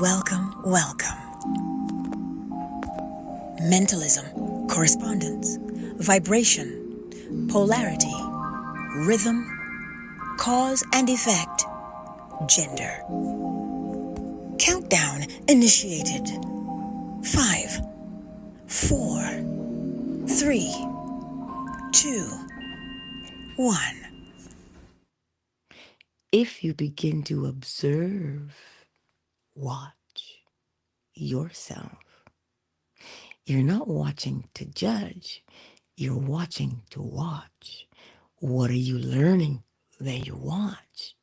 Welcome, welcome. Mentalism, correspondence, vibration, polarity, rhythm, cause and effect, gender. Countdown initiated. 5, 4, 3, 2, 1. If you begin to observe, watch yourself, you're not watching to judge, you're watching to watch. What are you learning when you watch?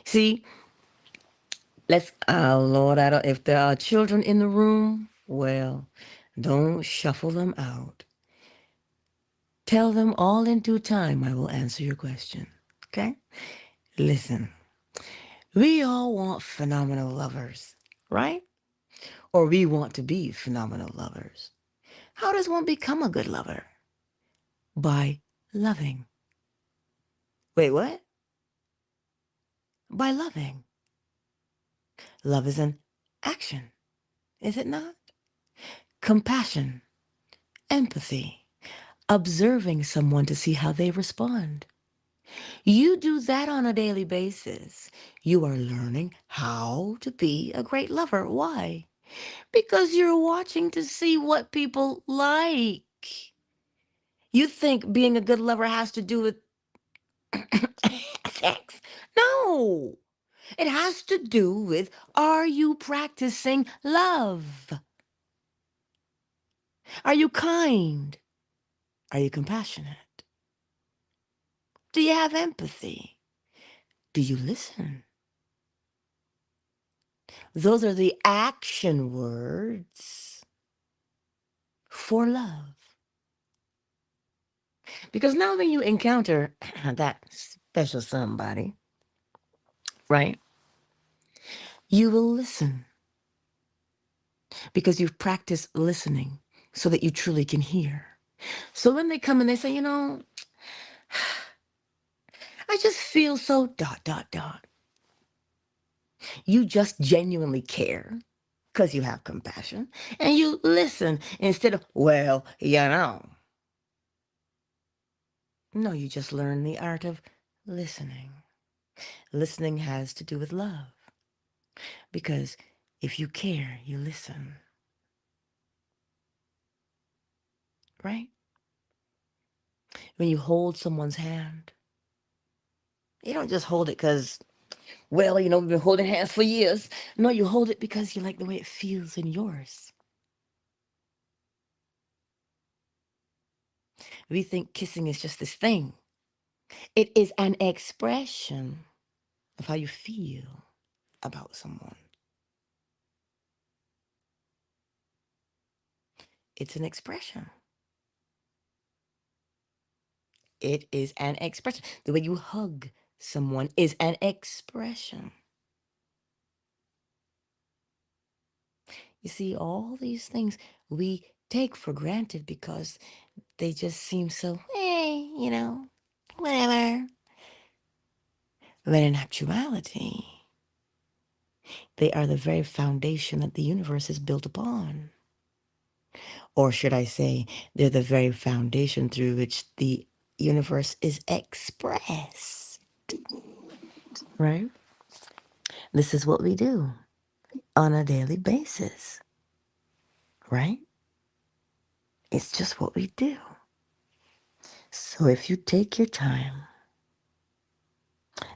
See, Lord, if there are children in the room, well, don't shuffle them out. Tell them all in due time I will answer your question, okay? Listen, we all want phenomenal lovers, right? Or we want to be phenomenal lovers. How does one become a good lover? By loving. Wait, what? By loving. Love is an action, is it not? Compassion, empathy, observing someone to see how they respond. You do that on a daily basis. You are learning how to be a great lover. Why? Because you're watching to see what people like. You think being a good lover has to do with sex? No. It has to do with, are you practicing love? Are you kind? Are you compassionate? Do you have empathy? Do you listen? Those are the action words for love. Because now when you encounter that special somebody, right, you will listen. Because you've practiced listening so that you truly can hear. So when they come and they say, I just feel so ... You just genuinely care because you have compassion and you listen instead of, well, No, you just learn the art of listening. Listening has to do with love because if you care, you listen. Right? When you hold someone's hand, you don't just hold it because, well, we've been holding hands for years. No, you hold it because you like the way it feels in yours. We think kissing is just this thing. It is an expression of how you feel about someone. It's an expression. It is an expression. The way you hug someone is an expression. You see, all these things we take for granted because they just seem so, whatever. But in actuality, they are the very foundation that the universe is built upon. Or should I say, they're the very foundation through which the universe is expressed. Right? This is what we do on a daily basis. Right? It's just what we do. So if you take your time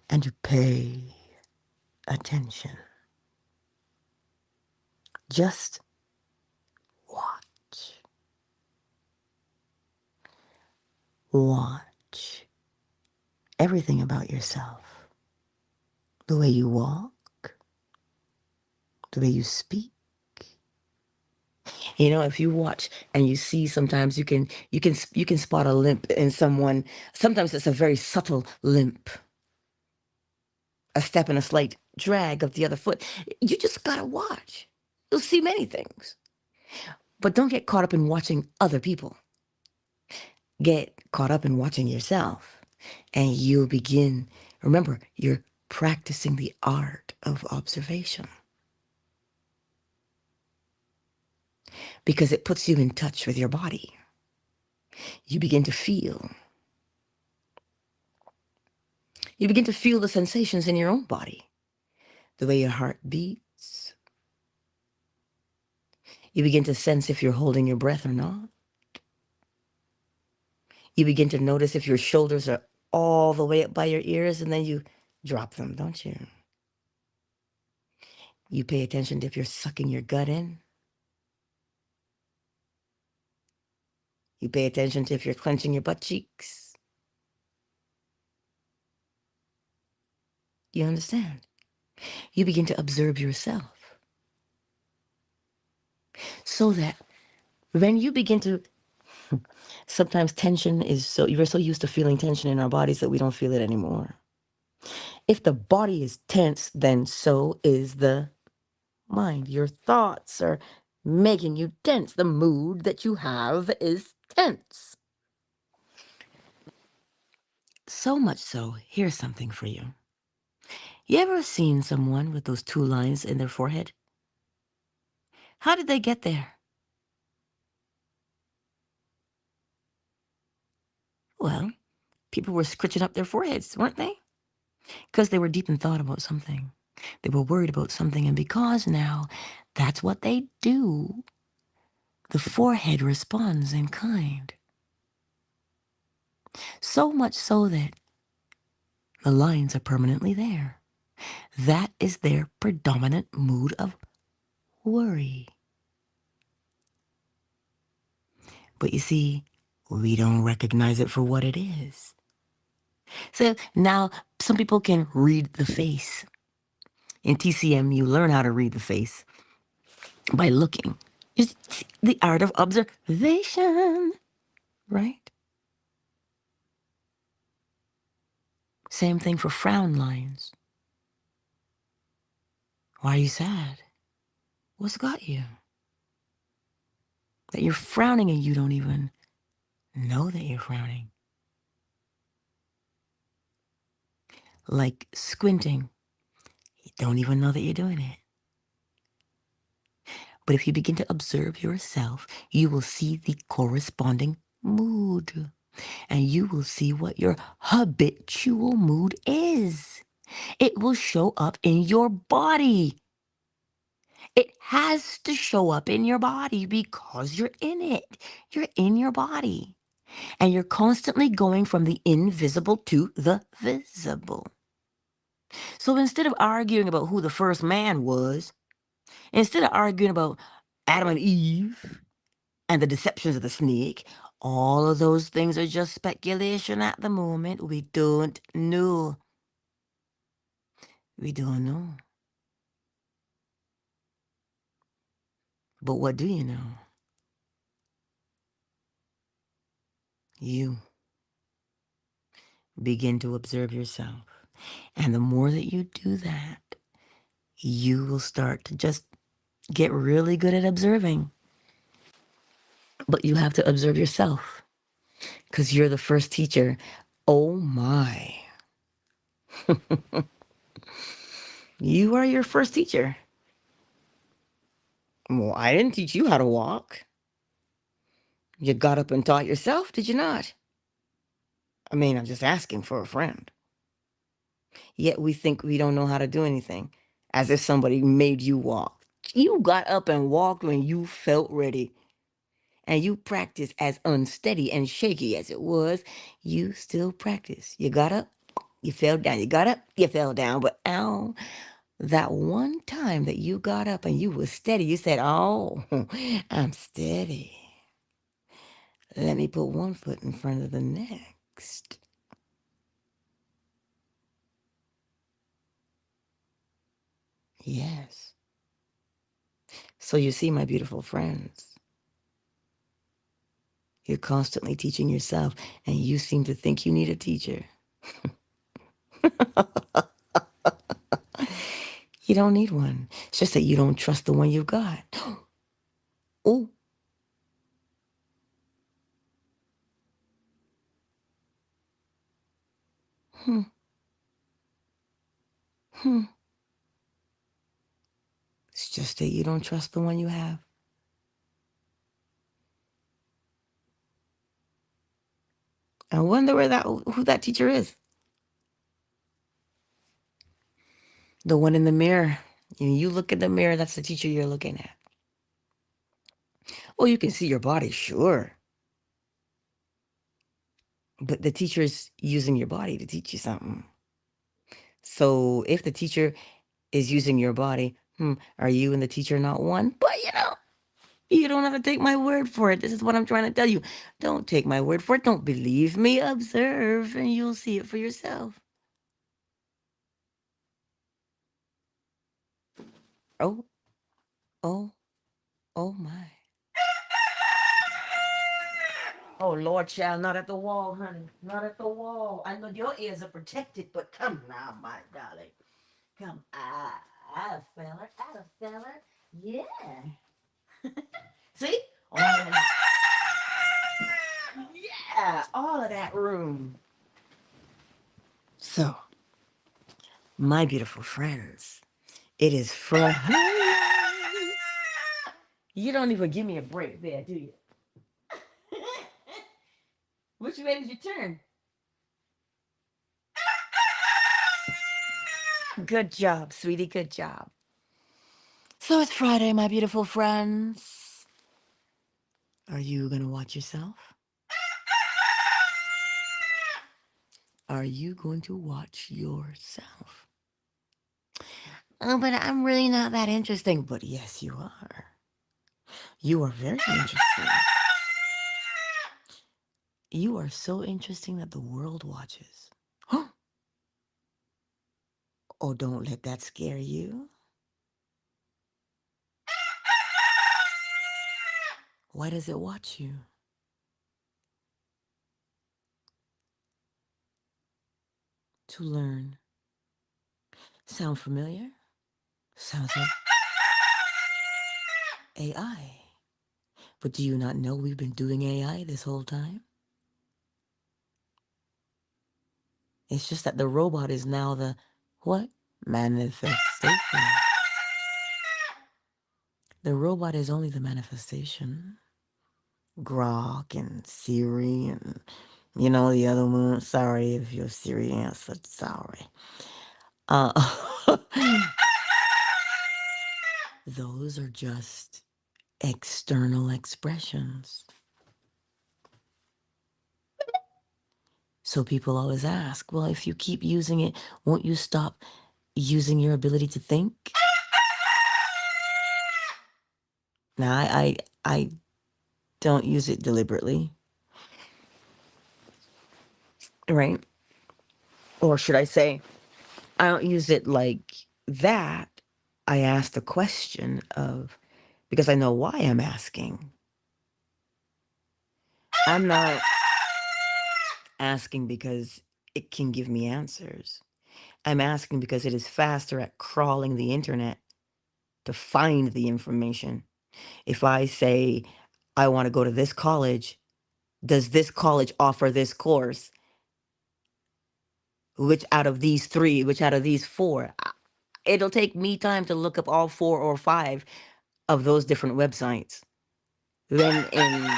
and you pay attention, just watch. Watch everything about yourself. The way you walk, the way you speak. If you watch and you see, sometimes you can spot a limp in someone. Sometimes it's a very subtle limp. A step and a slight drag of the other foot. You just gotta watch. You'll see many things. But don't get caught up in watching other people. Get caught up in watching yourself. And you'll begin Remember, you're practicing the art of observation because it puts you in touch with your body. You begin to feel. You begin to feel the sensations in your own body, the way your heart beats. You begin to sense if you're holding your breath or not. You begin to notice if your shoulders are all the way up by your ears, and then you drop them, don't you? You pay attention to if you're sucking your gut in. You pay attention to if you're clenching your butt cheeks. You understand? You begin to observe yourself so that when you begin to, sometimes tension is so, we're so used to feeling tension in our bodies that we don't feel it anymore. If the body is tense, then so is the mind. Your thoughts are making you tense. The mood that you have is tense. So much so, here's something for you. You ever seen someone with those two lines in their forehead? How did they get there? Well, people were scritching up their foreheads, weren't they? Because they were deep in thought about something. They were worried about something, and because now that's what they do, the forehead responds in kind. So much so that the lines are permanently there. That is their predominant mood of worry. But you see, we don't recognize it for what it is. So now some people can read the face. In TCM, you learn how to read the face by looking. It's the art of observation, right? Same thing for frown lines. Why are you sad? What's got you? That you're frowning and you don't even know that you're frowning. Like squinting. You don't even know that you're doing it. But if you begin to observe yourself, you will see the corresponding mood. And you will see what your habitual mood is. It will show up in your body. It has to show up in your body because you're in it. You're in your body. And you're constantly going from the invisible to the visible. So instead of arguing about who the first man was, instead of arguing about Adam and Eve and the deceptions of the snake, all of those things are just speculation at the moment. We don't know. We don't know. But what do you know? You begin to observe yourself. And the more that you do that, you will start to just get really good at observing. But you have to observe yourself because you're the first teacher. Oh my. You are your first teacher. Well, I didn't teach you how to walk. You got up and taught yourself, did you not? I mean, I'm just asking for a friend. Yet we think we don't know how to do anything, as if somebody made you walk. You got up and walked when you felt ready. And you practiced as unsteady and shaky as it was. You still practice. You got up, you fell down. You got up, you fell down. But ow, that one time that you got up and you were steady, you said, oh, I'm steady. Let me put one foot in front of the next. Yes. So you see, my beautiful friends, you're constantly teaching yourself, and you seem to think you need a teacher. You don't need one. It's just that you don't trust the one you've got. Oh, It's just that you don't trust the one you have. I wonder who that teacher is. The one in the mirror. You look at the mirror, that's the teacher you're looking at. Oh, you can see your body, sure. But the teacher's using your body to teach you something. So if the teacher is using your body, are you and the teacher not one? But you don't have to take my word for it. This is what I'm trying to tell you. Don't take my word for it. Don't believe me. Observe and you'll see it for yourself. Oh, oh, oh my. Oh, Lord, child, not at the wall, honey. Not at the wall. I know your ears are protected, but come now, my darling. Come, feller, feller. Yeah. See? Oh, yeah, all of that room. So, my beautiful friends, it is Friday. You don't even give me a break there, do you? Which way did you turn? Good job, sweetie, good job. So it's Friday, my beautiful friends. Are you going to watch yourself? Are you going to watch yourself? Oh, but I'm really not that interesting. But yes, you are. You are very interesting. You are so interesting that the world watches. Oh, don't let that scare you. Why does it watch you? To learn. Sound familiar? Sounds like AI. But do you not know we've been doing AI this whole time? It's just that the robot is now the what? Manifestation. The robot is only the manifestation. Grok and Siri and the other one. Sorry if your Siri answered. Sorry. Those are just external expressions. So people always ask, well, if you keep using it, won't you stop using your ability to think? Now, I don't use it deliberately, right? Or should I say, I don't use it like that. I ask the question of, because I know why I'm asking. I'm not asking because it can give me answers. I'm asking because it is faster at crawling the internet to find the information. If I say, I want to go to this college, does this college offer this course? Which out of these three, which out of these four? It'll take me time to look up all 4 or 5 of those different websites. Then in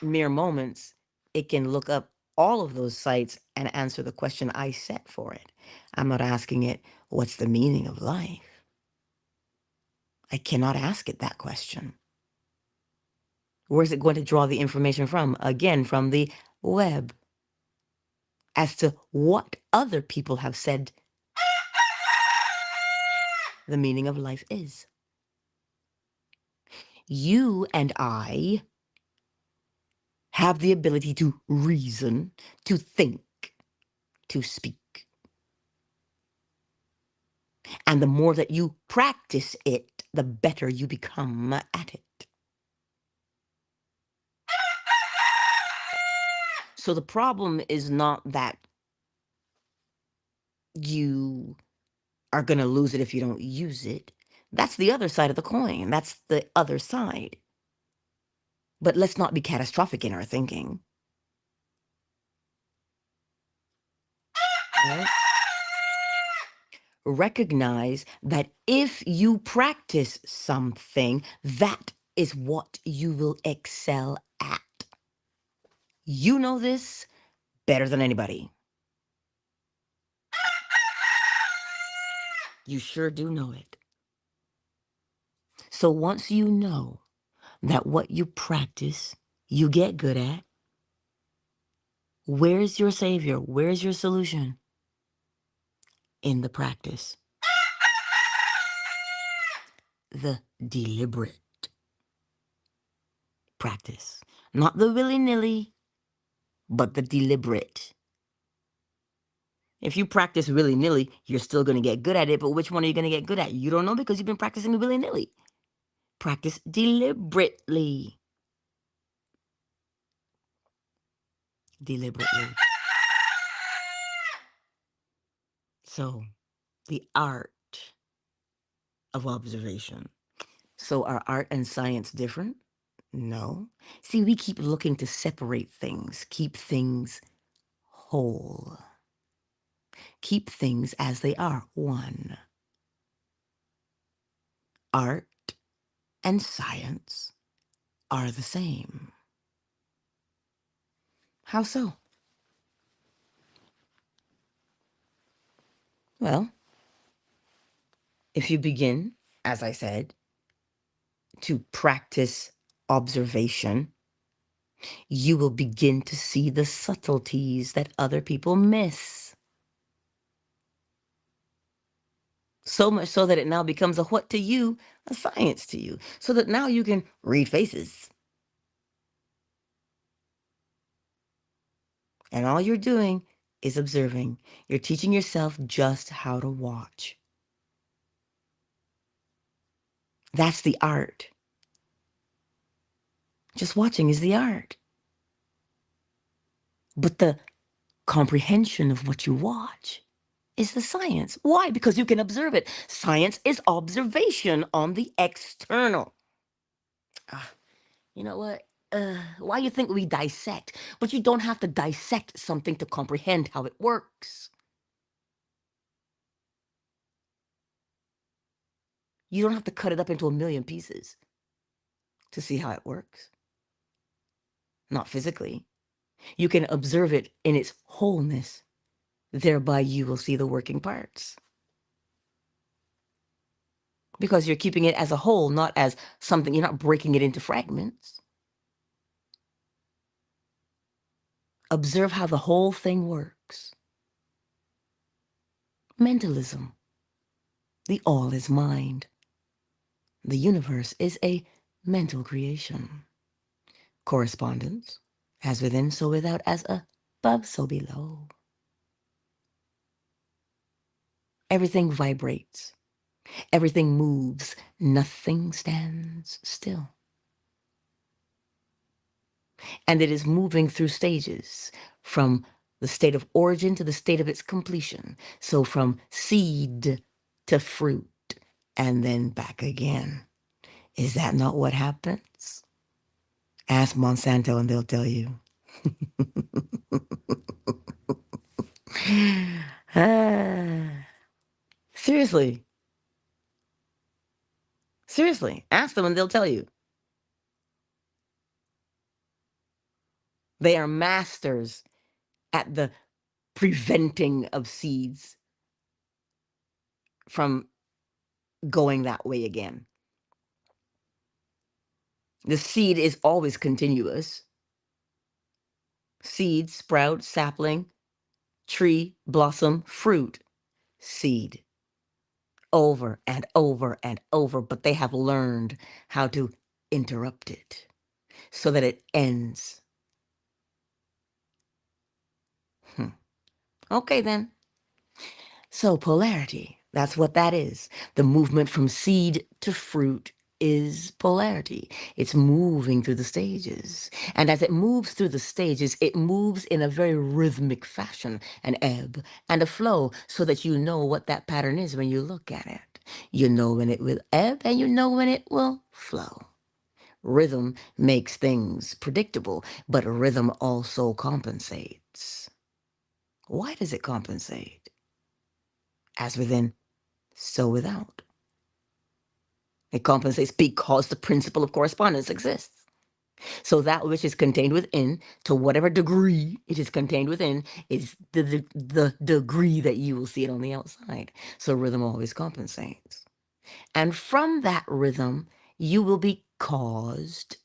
mere moments, it can look up all of those sites and answer the question I set for it. I'm not asking it, what's the meaning of life? I cannot ask it that question. Where's it going to draw the information from? Again, from the web. As to what other people have said the meaning of life is. You and I have the ability to reason, to think, to speak. And the more that you practice it, the better you become at it. So the problem is not that you are going to lose it if you don't use it. That's the other side of the coin. That's the other side. But let's not be catastrophic in our thinking. Right? recognize that if you practice something, that is what you will excel at. You know this better than anybody. You sure do know it. So once you know that what you practice, you get good at, where's your savior? Where's your solution? In the practice. The deliberate practice. Not the willy-nilly, but the deliberate. If you practice willy-nilly, you're still going to get good at it, but which one are you going to get good at? You don't know because you've been practicing willy-nilly. Practice deliberately. Deliberately. So, the art of observation. So, are art and science different? No. See, we keep looking to separate things, keep things whole, keep things as they are, one. Art and science are the same. How so? Well, if you begin, as I said, to practice observation, you will begin to see the subtleties that other people miss. So much so that it now becomes a what to you, a science to you. So that now you can read faces. And all you're doing is observing. You're teaching yourself just how to watch. That's the art. Just watching is the art. But the comprehension of what you watch is the science. Why? Because you can observe it. Science is observation on the external. You know what? Why you think we dissect? But you don't have to dissect something to comprehend how it works. You don't have to cut it up into a million pieces to see how it works. Not physically. You can observe it in its wholeness. Thereby you will see the working parts. Because you're keeping it as a whole, not as something, you're not breaking it into fragments. Observe how the whole thing works. Mentalism. The all is mind. The universe is a mental creation. Correspondence, as within, so without, as above, so below. Everything vibrates. Everything moves. Nothing stands still. And it is moving through stages, from the state of origin to the state of its completion. So from seed to fruit, and then back again. Is that not what happens? Ask Monsanto and they'll tell you. Seriously. Seriously, ask them and they'll tell you. They are masters at the preventing of seeds from going that way again. The seed is always continuous. Seed, sprout, sapling, tree, blossom, fruit, seed. Over and over and over, but they have learned how to interrupt it so that it ends. Okay, then. So polarity, that's what that is. The movement from seed to fruit is polarity. It's moving through the stages. And as it moves through the stages, it moves in a very rhythmic fashion, an ebb and a flow, so that you know what that pattern is when you look at it. You know when it will ebb and you know when it will flow. Rhythm makes things predictable, but rhythm also compensates. Why does it compensate? As within, so without. It compensates because the principle of correspondence exists. So that which is contained within, to whatever degree it is contained within, is the degree that you will see it on the outside. So rhythm always compensates. And from that rhythm, you will be caused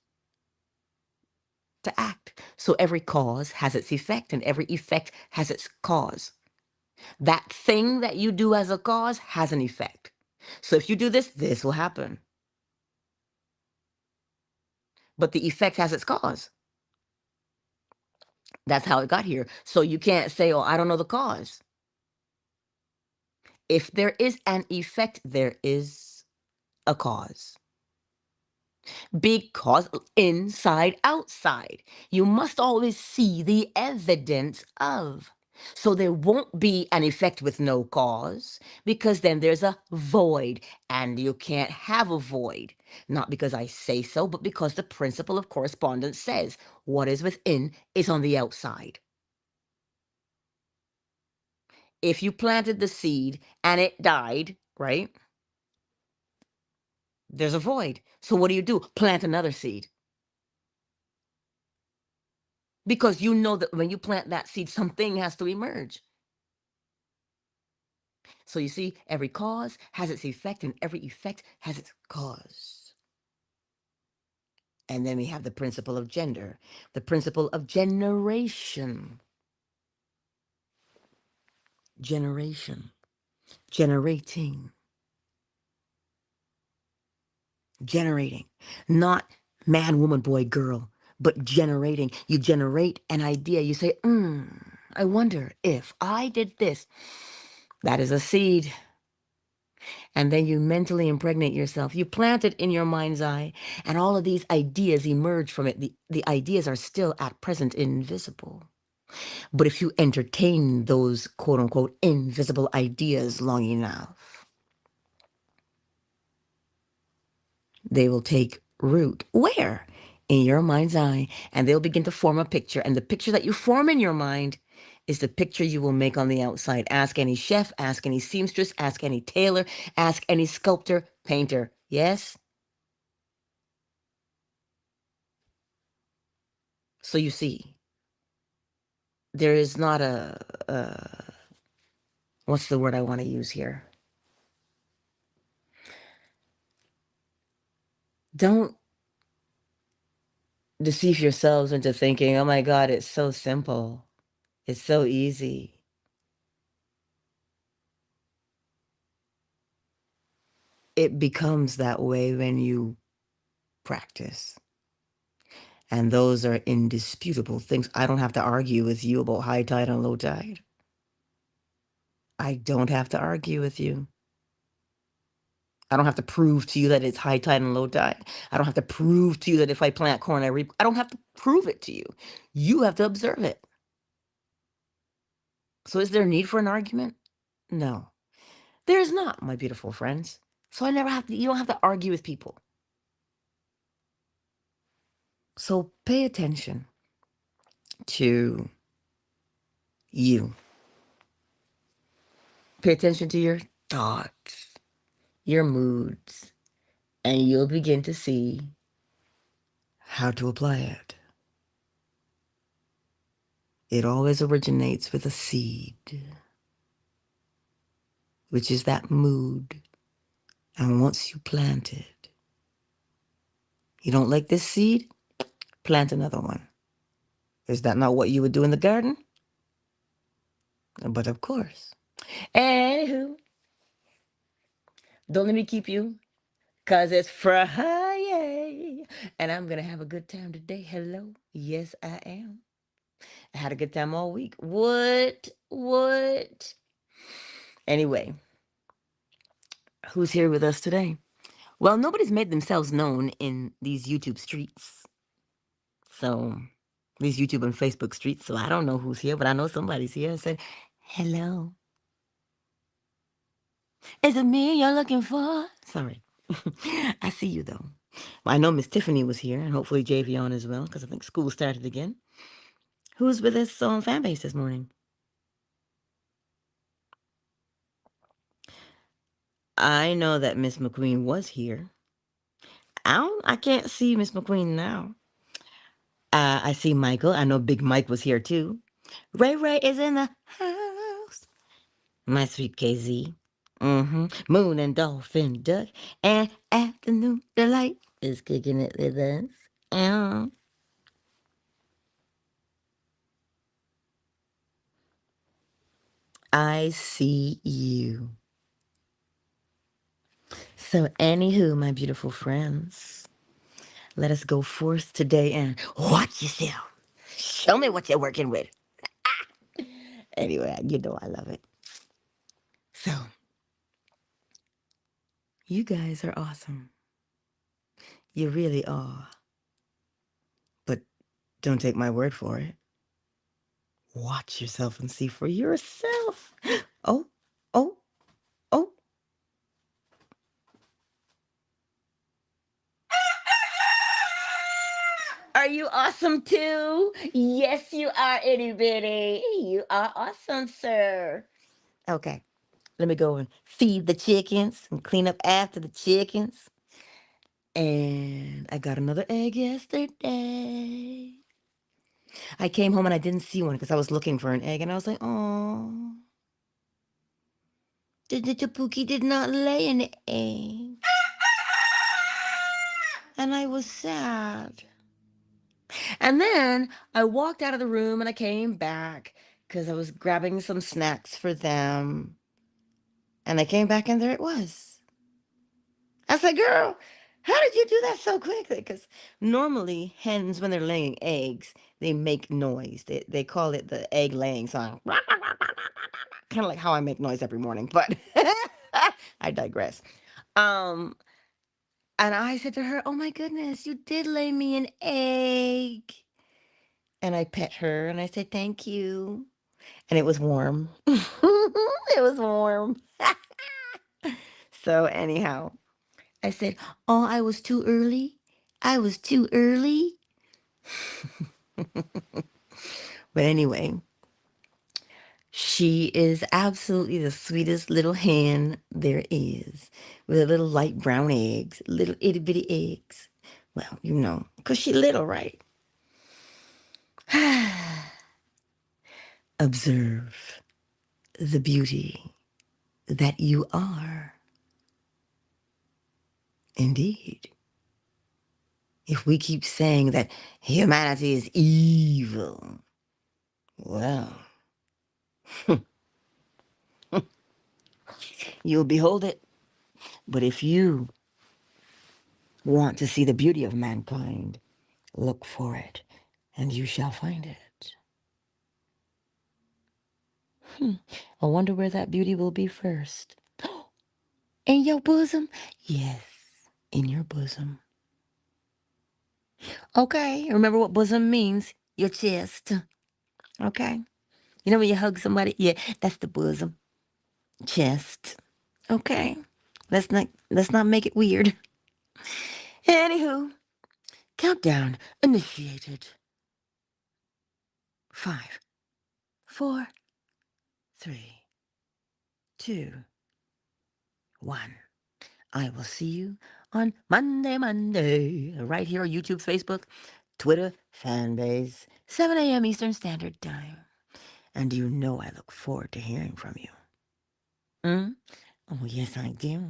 to act. So every cause has its effect, and every effect has its cause. That thing that you do as a cause has an effect. So if you do this, this will happen. But the effect has its cause. That's how it got here. So you can't say, oh, I don't know the cause. If there is an effect, there is a cause. Because inside, outside, you must always see the evidence of. So there won't be an effect with no cause, because then there's a void, and you can't have a void. Not because I say so, but because the principle of correspondence says what is within is on the outside. If you planted the seed and it died, right? There's a void. So what do? Plant another seed. Because you know that when you plant that seed, something has to emerge. So you see, every cause has its effect, and every effect has its cause. And then we have the principle of gender, the principle of generation. Generation, generating, generating. Not man, woman, boy, girl, but generating. You generate an idea. You say, I wonder if I did this. That is a seed. And then you mentally impregnate yourself. You plant it in your mind's eye, and all of these ideas emerge from it. The ideas are still at present invisible. But if you entertain those quote unquote invisible ideas long enough, they will take root. Where? In your mind's eye. And they'll begin to form a picture. And the picture that you form in your mind is the picture you will make on the outside. Ask any chef, ask any seamstress, ask any tailor, ask any sculptor, painter. Yes? So you see, there is not what's the word I want to use here? Don't deceive yourselves into thinking, oh my God, it's so simple. It's so easy. It becomes that way when you practice. And those are indisputable things. I don't have to argue with you about high tide and low tide. I don't have to argue with you. I don't have to prove to you that it's high tide and low tide. I don't have to prove to you that if I plant corn, I reap. I don't have to prove it to you. You have to observe it. So is there a need for an argument? No. There is not, my beautiful friends. So you don't have to argue with people. So pay attention to you. Pay attention to your thoughts, your moods, and you'll begin to see how to apply it. It always originates with a seed, which is that mood. And once you plant it, you don't like this seed? Plant another one. Is that not what you would do in the garden? But of course. Anywho, don't let me keep you, because it's Friday. And I'm going to have a good time today. Hello. Yes, I am. I had a good time all week. What? Anyway, who's here with us today? Well, nobody's made themselves known in these YouTube streets. So, these YouTube and Facebook streets. So, I don't know who's here, but I know somebody's here. I said, hello. Is it me you're looking for? Sorry. I see you, though. Well, I know Miss Tiffany was here, and hopefully Javion as well, because I think school started again. Who's with us on Fanbase this morning? I know that Miss McQueen was here. I can't see Miss McQueen now. I see Michael. I know Big Mike was here too. Ray Ray is in the house. My sweet KZ. Moon and Dolphin Duck. And Afternoon Delight is kicking it with us. Um, I see you. So, anywho, my beautiful friends, let us go forth today and watch yourself. Show me what you're working with. Anyway, you know I love it. So, you guys are awesome. You really are. But don't take my word for it. Watch yourself and see for yourself. Oh, oh, oh. Are you awesome too? Yes, you are, itty bitty. You are awesome, sir. Okay, let me go and feed the chickens and clean up after the chickens. And I got another egg yesterday. I came home and I didn't see one because I was looking for an egg, and I was like, oh, the little Pookie did not lay an egg. And I was sad. And then I walked out of the room and I came back because I was grabbing some snacks for them. And I came back and there it was. I said, girl, how did you do that so quickly? Because normally hens, when they're laying eggs, they make noise. They call it the egg laying song. Kind of like how I make noise every morning, but I digress. Um, and I said to her, oh my goodness, you did lay me an egg. And I pet her and I said, thank you. And it was warm. It was warm. So, anyhow, I said, oh, I was too early. I was too early. But anyway, she is absolutely the sweetest little hen there is, with her little light brown eggs, little itty bitty eggs. Well, you know, because she's little, right? Observe the beauty that you are. Indeed. If we keep saying that humanity is evil, well, you'll behold it. But if you want to see the beauty of mankind, look for it, and you shall find it. I wonder where that beauty will be first. In your bosom? Yes, in your bosom. Okay, remember what bosom means? Your chest. Okay? You know when you hug somebody? Yeah, that's the bosom. Chest. Okay? Let's not make it weird. Anywho, countdown initiated. 5, 4, 3, 2, 1. I will see you on Monday, right here on YouTube, Facebook, Twitter, fanbase, 7 a.m. Eastern Standard Time. And you know I look forward to hearing from you. Oh, yes, I do.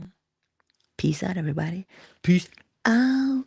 Peace out, everybody. Peace out.